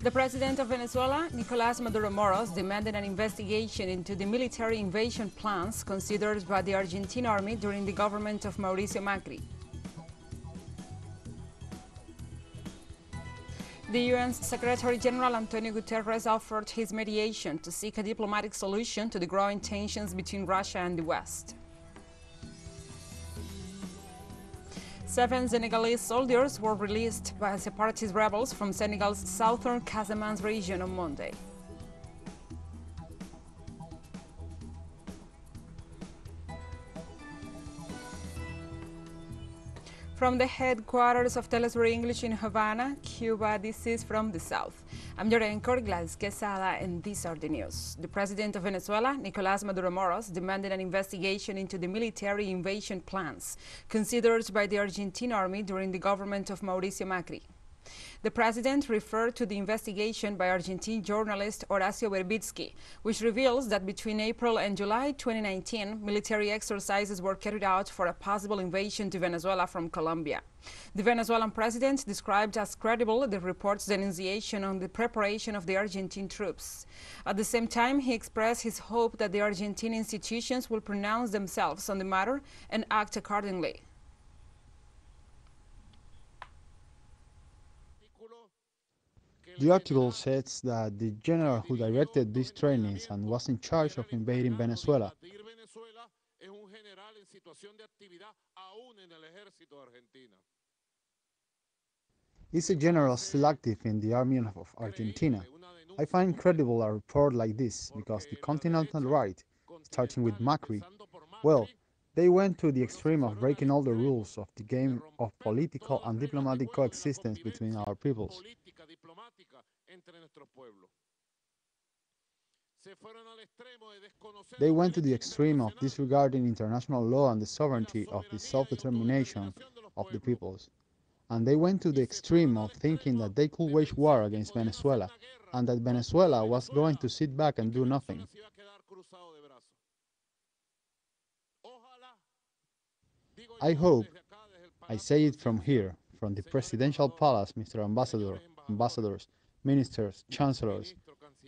The president of Venezuela, Nicolás Maduro Moros, demanded an investigation into the military invasion plans considered by the Argentine army during the government of Mauricio Macri. The U.N Secretary General Antonio Gutteres offered his mediation to seek a diplomatic solution to the growing tensions between Russia and the West. 7 Senegalese soldiers were released by separatist rebels from Senegal's southern Casamance region on Monday. From the headquarters of TeleSUR English in Havana, Cuba, this is From the South. I'm your anchor, Gladys Quesada, and these are the news. The president of Venezuela, Nicolás Maduro Moros, demanded an investigation into the military invasion plans considered by the Argentine army during the government of Mauricio Macri. The president referred to the investigation by Argentine journalist Horacio Verbitsky, which reveals that between April and July 2019, military exercises were carried out for a possible invasion to Venezuela from Colombia. The Venezuelan president described as credible the report's denunciation on the preparation of the Argentine troops. At the same time, he expressed his hope that the Argentine institutions will pronounce themselves on the matter and act accordingly. The article says that the general who directed these trainings and was in charge of invading Venezuela is a general still active in the army of Argentina. I find credible a report like this because the continental right, starting with Macri, well, they went to the extreme of breaking all the rules of the game of political and diplomatic coexistence between our peoples. They went to the extreme of disregarding international law and the sovereignty of the self-determination of the peoples. And they went to the extreme of thinking that they could wage war against Venezuela and that Venezuela was going to sit back and do nothing. I hope, I say it from here, from the presidential palace, Mr. Ambassador, ambassadors, ministers, chancellors,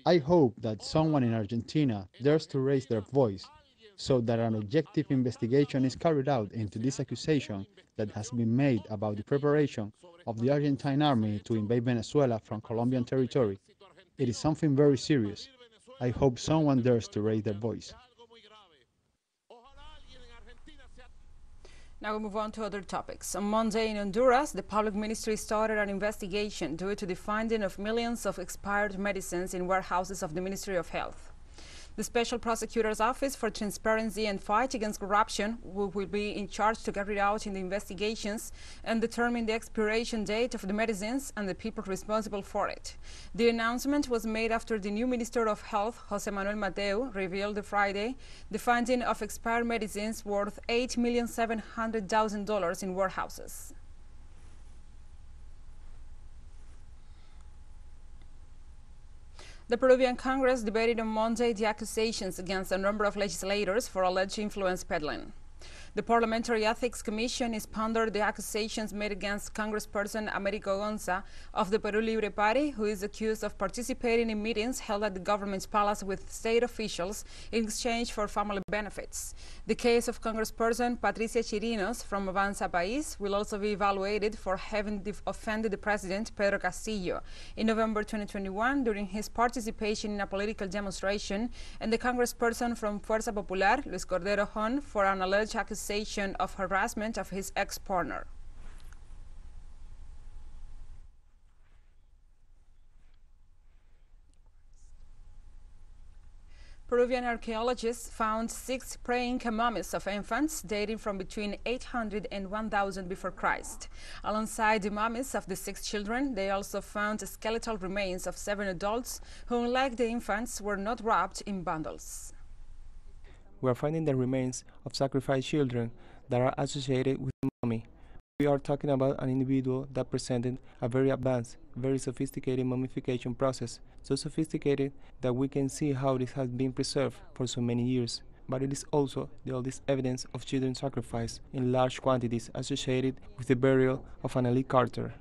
I hope that someone in Argentina dares to raise their voice so that an objective investigation is carried out into this accusation that has been made about the preparation of the Argentine army to invade Venezuela from Colombian territory. It is something very serious. I hope someone dares to raise their voice. Now we move on to other topics. On Monday in Honduras, the public ministry started an investigation due to the finding of millions of expired medicines in warehouses of the Ministry of Health. The Special Prosecutor's Office for Transparency and Fight Against Corruption will be in charge to carry out in the investigations and determine the expiration date of the medicines and the people responsible for it. The announcement was made after the new Minister of Health, José Manuel Mateu, revealed Friday the finding of expired medicines worth $8,700,000 in warehouses. The Peruvian Congress debated on Monday the accusations against a number of legislators for alleged influence peddling. The Parliamentary Ethics Commission is pondered the accusations made against Congressperson Americo Gonza of the Peru Libre Party, who is accused of participating in meetings held at the government's palace with state officials in exchange for family benefits. The case of Congressperson Patricia Chirinos from Avanza País will also be evaluated for having offended the president, Pedro Castillo, in November 2021 during his participation in a political demonstration, and the Congressperson from Fuerza Popular, Luis Cordero Hon, for an alleged accusation of harassment of his ex-partner. Peruvian archaeologists found 6 praying mummies of infants dating from between 800 and 1000 before Christ. Alongside the mummies of the 6 children, they also found skeletal remains of 7 adults who, unlike the infants, were not wrapped in bundles. We are finding the remains of sacrificed children that are associated with the mummy. We are talking about an individual that presented a very advanced, very sophisticated mummification process, so sophisticated that we can see how this has been preserved for so many years. But it is also the oldest evidence of children sacrifice in large quantities associated with the burial of an elite Carter.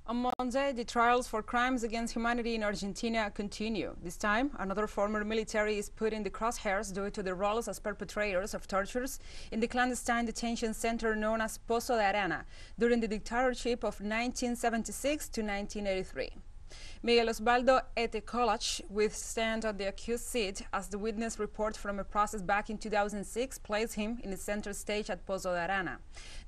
On Monday, the trials for crimes against humanity in Argentina continue. This time, another former military is put in the crosshairs due to the roles as perpetrators of tortures in the clandestine detention center known as Pozo de Arana during the dictatorship of 1976 to 1983. Miguel Osvaldo Etecolach will stand on the accused seat as the witness report from a process back in 2006 placed him in the center stage at Pozo de Arana.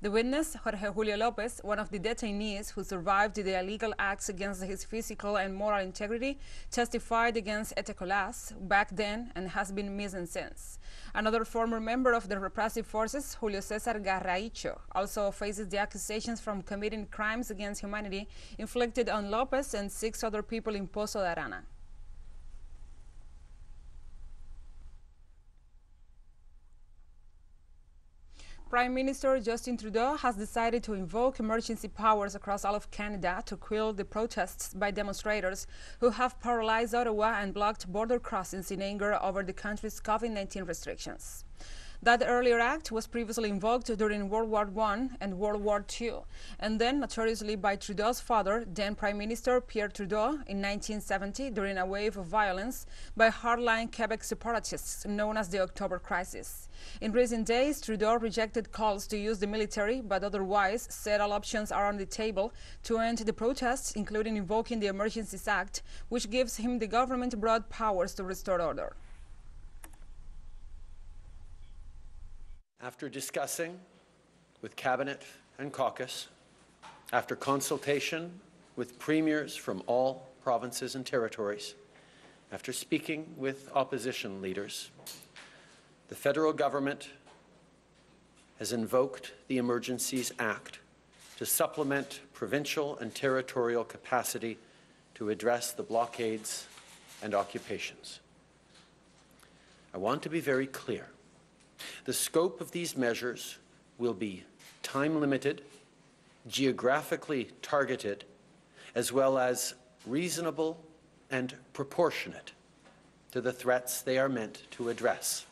The witness, Jorge Julio Lopez, one of the detainees who survived the illegal acts against his physical and moral integrity, testified against Etecolach back then and has been missing since. Another former member of the repressive forces, Julio César Garraicho, also faces the accusations from committing crimes against humanity inflicted on Lopez and 6 other people in Pozo de Arana. Prime Minister Justin Trudeau has decided to invoke emergency powers across all of Canada to quell the protests by demonstrators who have paralyzed Ottawa and blocked border crossings in anger over the country's COVID-19 restrictions. That earlier act was previously invoked during World War I and World War II, and then notoriously by Trudeau's father, then Prime Minister Pierre Trudeau, in 1970 during a wave of violence by hardline Quebec separatists known as the October Crisis. In recent days, Trudeau rejected calls to use the military, but otherwise said all options are on the table to end the protests, including invoking the Emergencies Act, which gives him the government broad powers to restore order. After discussing with Cabinet and Caucus, after consultation with premiers from all provinces and territories, after speaking with opposition leaders, the federal government has invoked the Emergencies Act to supplement provincial and territorial capacity to address the blockades and occupations. I want to be very clear. The scope of these measures will be time-limited, geographically targeted, as well as reasonable and proportionate to the threats they are meant to address.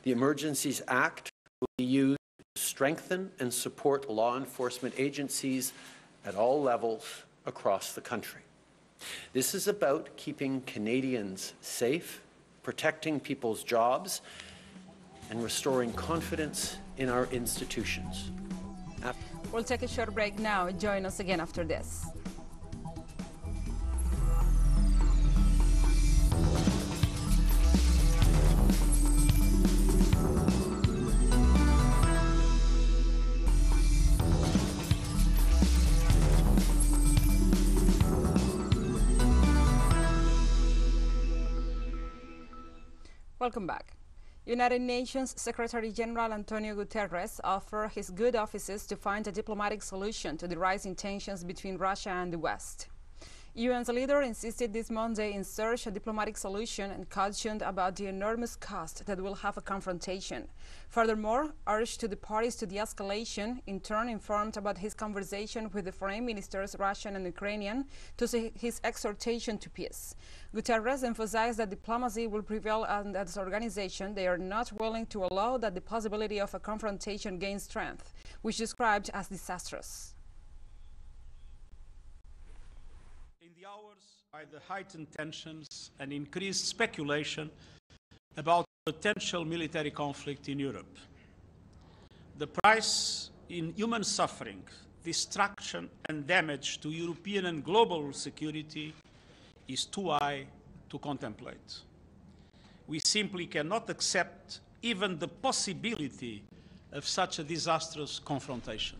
The Emergencies Act will be used to strengthen and support law enforcement agencies at all levels across the country. This is about keeping Canadians safe, protecting people's jobs, and restoring confidence in our institutions. We'll take a short break now. Join us again after this. Welcome back. United Nations Secretary General Antonio Gutteres offered his good offices to find a diplomatic solution to the rising tensions between Russia and the West. UN's leader insisted this Monday in search of a diplomatic solution and cautioned about the enormous cost that will have a confrontation. Furthermore, urged to the parties to de-escalation, in turn informed about his conversation with the foreign ministers, Russian and Ukrainian, to see his exhortation to peace. Gutteres emphasized that diplomacy will prevail and as an organization they are not willing to allow that the possibility of a confrontation gain strength, which described as disastrous. Hours by the heightened tensions and increased speculation about potential military conflict in Europe. The price in human suffering, destruction and damage to European and global security is too high to contemplate. We simply cannot accept even the possibility of such a disastrous confrontation.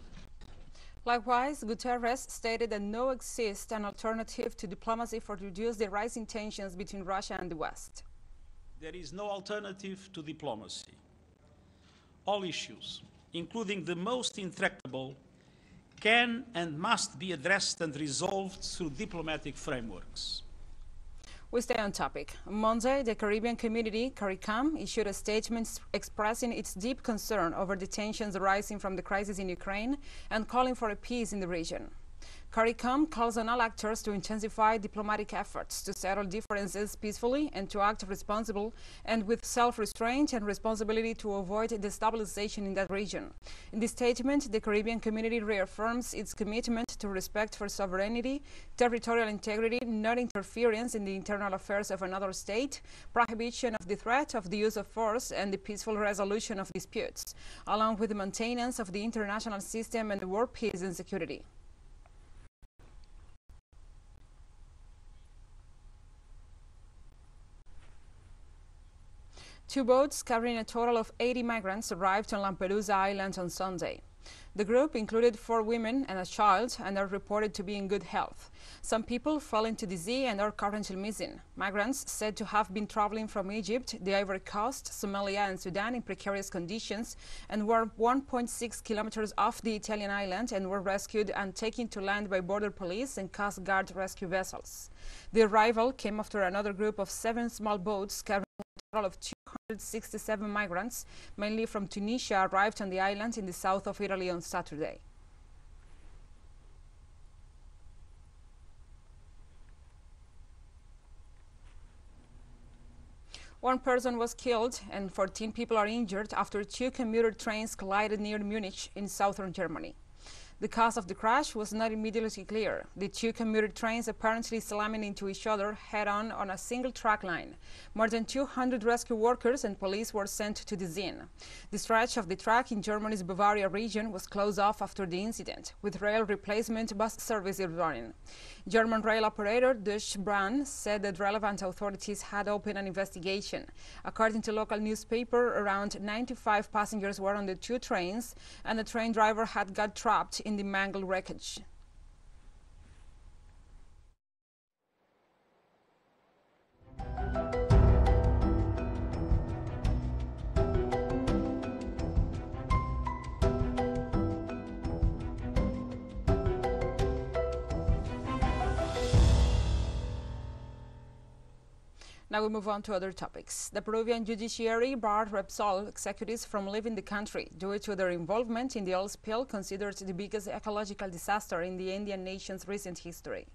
Likewise, Gutteres stated that no exists an alternative to diplomacy for to reduce the rising tensions between Russia and the West. There is no alternative to diplomacy. All issues, including the most intractable, can and must be addressed and resolved through diplomatic frameworks. We stay on topic. On Monday, the Caribbean community, CARICOM, issued a statement expressing its deep concern over the tensions arising from the crisis in Ukraine and calling for a peace in the region. CARICOM calls on all actors to intensify diplomatic efforts to settle differences peacefully and to act responsible and with self-restraint and responsibility to avoid destabilization in that region. In this statement, the Caribbean community reaffirms its commitment to respect for sovereignty, territorial integrity, not interference in the internal affairs of another state, prohibition of the threat of the use of force, and the peaceful resolution of disputes, along with the maintenance of the international system and the world peace and security. Two boats carrying a total of 80 migrants arrived on Lampedusa Island on Sunday. The group included 4 women and a child and are reported to be in good health. Some people fell into the sea and are currently missing. Migrants said to have been traveling from Egypt, the Ivory Coast, Somalia and Sudan in precarious conditions and were 1.6 kilometers off the Italian island and were rescued and taken to land by border police and Coast Guard rescue vessels. The arrival came after another group of 7 small boats carrying a total of 267 migrants, mainly from Tunisia, arrived on the island in the south of Italy on Saturday. One person was killed and 14 people are injured after 2 commuter trains collided near Munich in southern Germany. The cause of the crash was not immediately clear. The 2 commuter trains apparently slamming into each other head-on on a single track line. More than 200 rescue workers and police were sent to the scene. The stretch of the track in Germany's Bavaria region was closed off after the incident, with rail replacement bus services running. German rail operator Deutsche Bahn said that relevant authorities had opened an investigation. According to local newspaper, around 95 passengers were on the 2 trains, and the train driver had got trapped in the mangled wreckage. Now we move on to other topics. The Peruvian judiciary barred repsol executives from leaving the country due to their involvement in the oil spill considered the biggest ecological disaster in the Andean nation's recent history.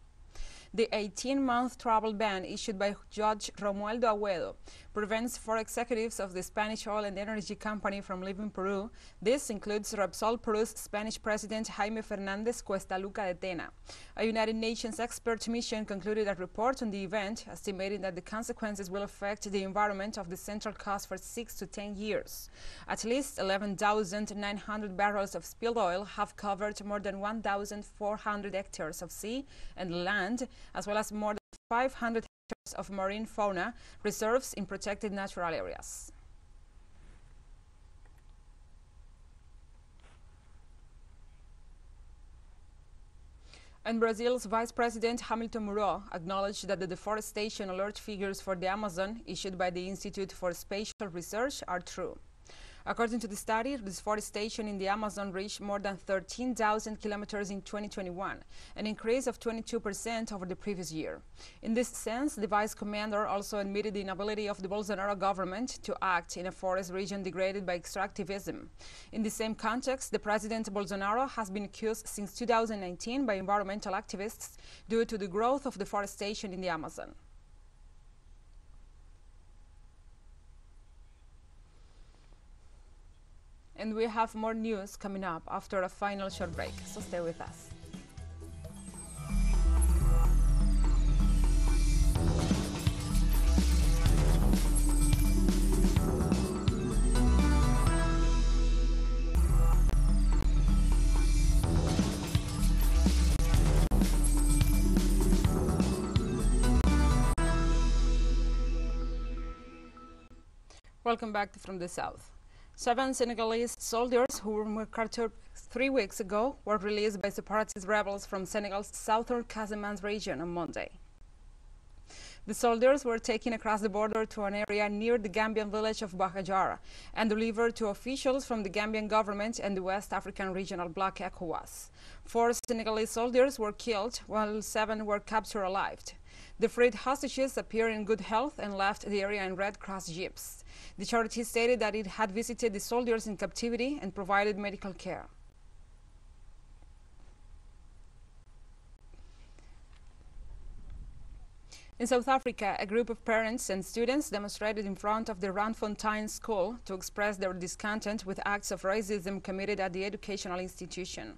The 18-month travel ban issued by Judge Romualdo Agüedo prevents 4 executives of the Spanish oil and energy company from leaving Peru. This includes Repsol Peru's Spanish President Jaime Fernández Cuestaluca de Tena. A United Nations expert mission concluded a report on the event, estimating that the consequences will affect the environment of the Central Coast for 6 to 10 years. At least 11,900 barrels of spilled oil have covered more than 1,400 hectares of sea and land, as well as more than 500 hectares of marine fauna reserves in protected natural areas. And Brazil's Vice President Hamilton Mourão acknowledged that the deforestation alert figures for the Amazon issued by the Institute for Spatial Research are true. According to the study, deforestation in the Amazon reached more than 13,000 kilometers in 2021, an increase of 22% over the previous year. In this sense, the vice commander also admitted the inability of the Bolsonaro government to act in a forest region degraded by extractivism. In the same context, the President Bolsonaro has been accused since 2019 by environmental activists due to the growth of deforestation in the Amazon. And we have more news coming up after a final short break, so stay with us. Welcome back from the south. 7 Senegalese soldiers who were captured 3 weeks ago were released by separatist rebels from Senegal's southern Casamance region on Monday. The soldiers were taken across the border to an area near the Gambian village of Bajajara and delivered to officials from the Gambian government and the West African Regional Bloc ECOWAS. 4 Senegalese soldiers were killed, while 7 were captured alive. The freed hostages appear in good health and left the area in Red Cross jeeps. The charity stated that it had visited the soldiers in captivity and provided medical care. In South Africa, a group of parents and students demonstrated in front of the Randfontein School to express their discontent with acts of racism committed at the educational institution.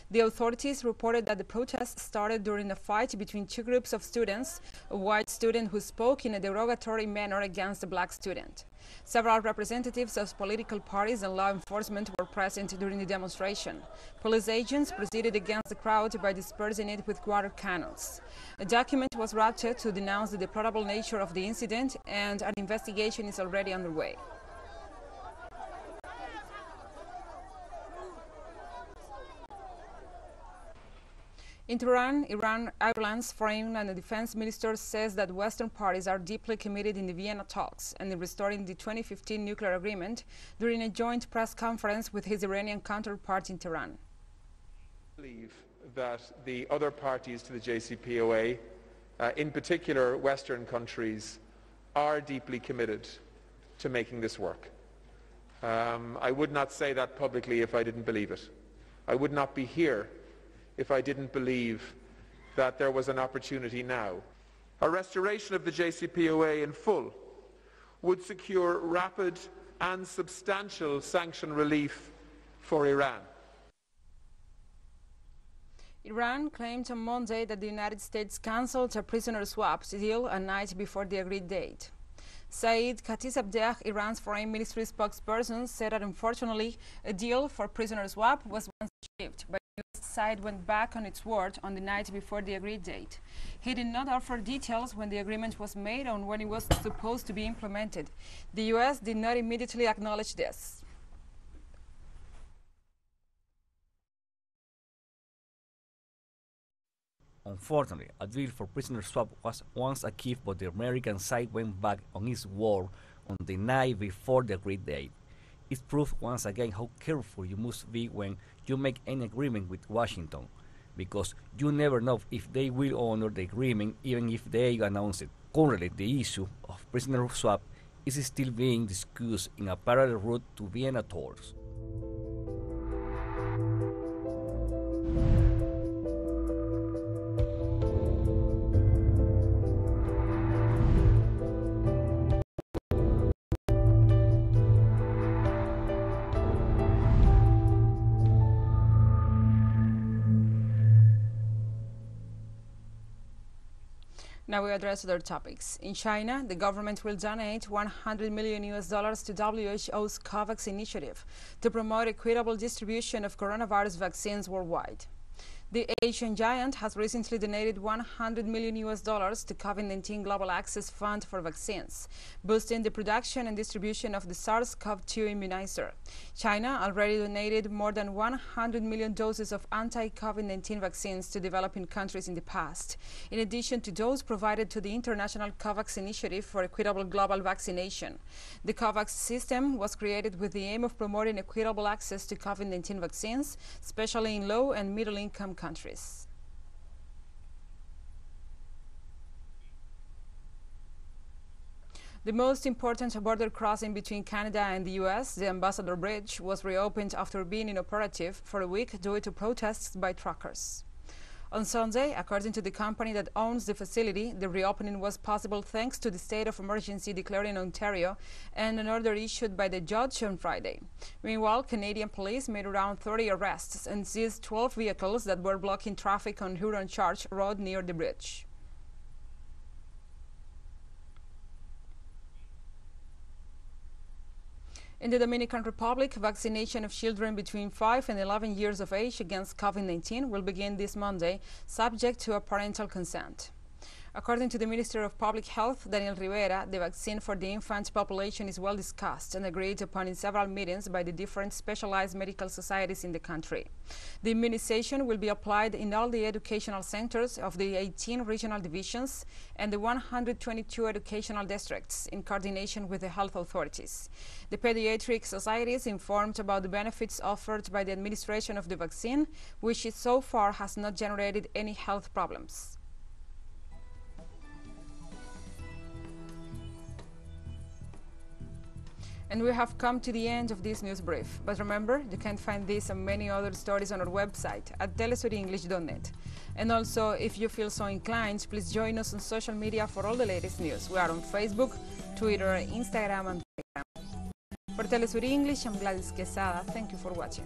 The authorities reported that the protest started during a fight between two groups of students, a white student who spoke in a derogatory manner against a black student. Several representatives of political parties and law enforcement were present during the demonstration. Police agents proceeded against the crowd by dispersing it with water cannons. A document was drafted to denounce the deplorable nature of the incident, and an investigation is already underway. In Tehran, Iran's foreign and defense minister says that Western parties are deeply committed in the Vienna talks and in restoring the 2015 nuclear agreement during a joint press conference with his Iranian counterpart in Tehran. I believe that the other parties to the JCPOA, in particular Western countries, are deeply committed to making this work. I would not say that publicly if I didn't believe it. I would not be here if I didn't believe that there was an opportunity now. A restoration of the JCPOA in full would secure rapid and substantial sanction relief for Iran. Iran claimed on Monday that the United States cancelled a prisoner swap deal a night before the agreed date. Saeed Khatibzadeh, Iran's foreign ministry spokesperson, said that unfortunately a deal for prisoner swap was once achieved, but the US side went back on its word on the night before the agreed date. He did not offer details when the agreement was made or when it was supposed to be implemented. The US did not immediately acknowledge this. Unfortunately, a deal for prisoner swap was once achieved, but the American side went back on its word on the night before the agreed date. It proves once again how careful you must be when you make any agreement with Washington, because you never know if they will honor the agreement even if they announce it. Currently, the issue of prisoner swap is still being discussed in a parallel route to Vienna talks. Now we address other topics. In China, the government will donate $100 million to WHO's COVAX initiative to promote equitable distribution of coronavirus vaccines worldwide. The Asian giant has recently donated $100 million to COVID-19 Global Access Fund for vaccines, boosting the production and distribution of the SARS-CoV-2 immunizer. China already donated more than 100 million doses of anti-COVID-19 vaccines to developing countries in the past, in addition to those provided to the International COVAX Initiative for Equitable Global Vaccination. The COVAX system was created with the aim of promoting equitable access to COVID-19 vaccines, especially in low and middle-income countries. The most important border crossing between Canada and the U.S., the Ambassador Bridge, was reopened after being inoperative for a week due to protests by truckers. On Sunday, according to the company that owns the facility, the reopening was possible thanks to the state of emergency declared in Ontario and an order issued by the judge on Friday. Meanwhile, Canadian police made around 30 arrests and seized 12 vehicles that were blocking traffic on Huron Church Road near the bridge. In the Dominican Republic, vaccination of children between 5 and 11 years of age against COVID-19 will begin this Monday, subject to a parental consent. According to the Minister of Public Health, Daniel Rivera, the vaccine for the infant population is well discussed and agreed upon in several meetings by the different specialized medical societies in the country. The immunization will be applied in all the educational centers of the 18 regional divisions and the 122 educational districts in coordination with the health authorities. The pediatric society is informed about the benefits offered by the administration of the vaccine, which so far has not generated any health problems. And we have come to the end of this news brief. But remember, you can find this and many other stories on our website at telesurenglish.net. And also, if you feel so inclined, please join us on social media for all the latest news. We are on Facebook, Twitter, Instagram, and Telegram. For TeleSUR English, I'm Gladys Quesada. Thank you for watching.